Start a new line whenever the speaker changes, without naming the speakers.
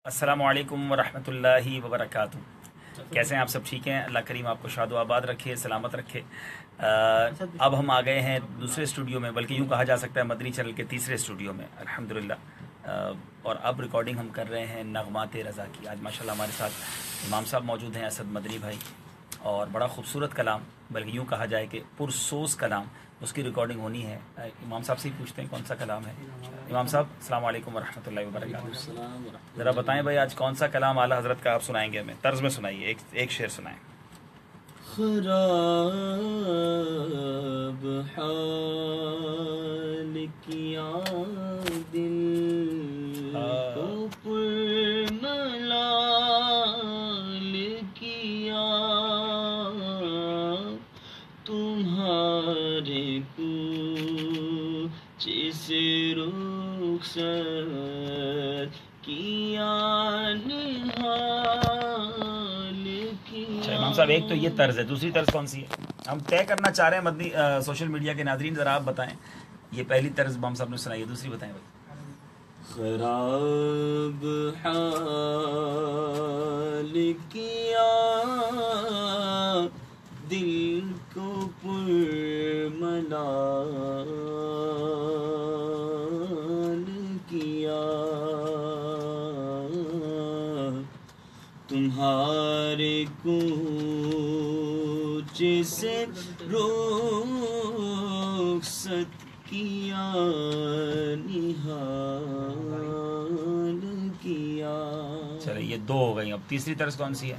अस्सलामु अलैकुम वरहमतुल्लाहि वबरकातुहू। कैसे हैं आप सब? ठीक हैं? अल्लाह करीम आपको शाद आबाद रखे, सलामत रखे। अब हम आ गए हैं दूसरे स्टूडियो में, बल्कि यूँ कहा जा सकता है मदनी चैनल के तीसरे स्टूडियो में अल्हम्दुलिल्लाह। और अब रिकॉर्डिंग हम कर रहे हैं नगमाते रज़ा की। आज माशाल्लाह हमारे साथ इमाम साहब मौजूद हैं, असद मदनी भाई, और बड़ा खूबसूरत कलाम, बल्कि यूँ कहा जाए कि पुरसोस कलाम, उसकी रिकॉर्डिंग होनी है। इमाम साहब से ही पूछते हैं कौन सा कलाम है। इमाम साहब अस्सलाम वालेकुम वरहमतुल्लाहि वबरकातुहू। ज़रा बताएं भाई, आज कौन सा कलाम आला हज़रत का आप सुनाएंगे हमें? तर्ज में सुनाइए, एक शेर सुनाएं।
खराब हाल किया दिल को पुरमलाल किया, तुम्हारे कूच से रुखसत किया निहाल किया।
अच्छा इमाम साहब, एक तो ये तर्ज है, दूसरी तर्ज कौन सी है? हम तय करना चाह रहे हैं मदनी सोशल मीडिया के नाज़रीन, ज़रा आप बताएं। ये पहली तर्ज इमाम साहब ने सुनाई है, दूसरी बताएं भाई।
खराब हाल किया दिल को पुरमलाल किया, तुम्हारे कूच से रुखसत किया निहाल किया।
चलिए ये दो हो गई, अब तीसरी तर्ज कौन सी है?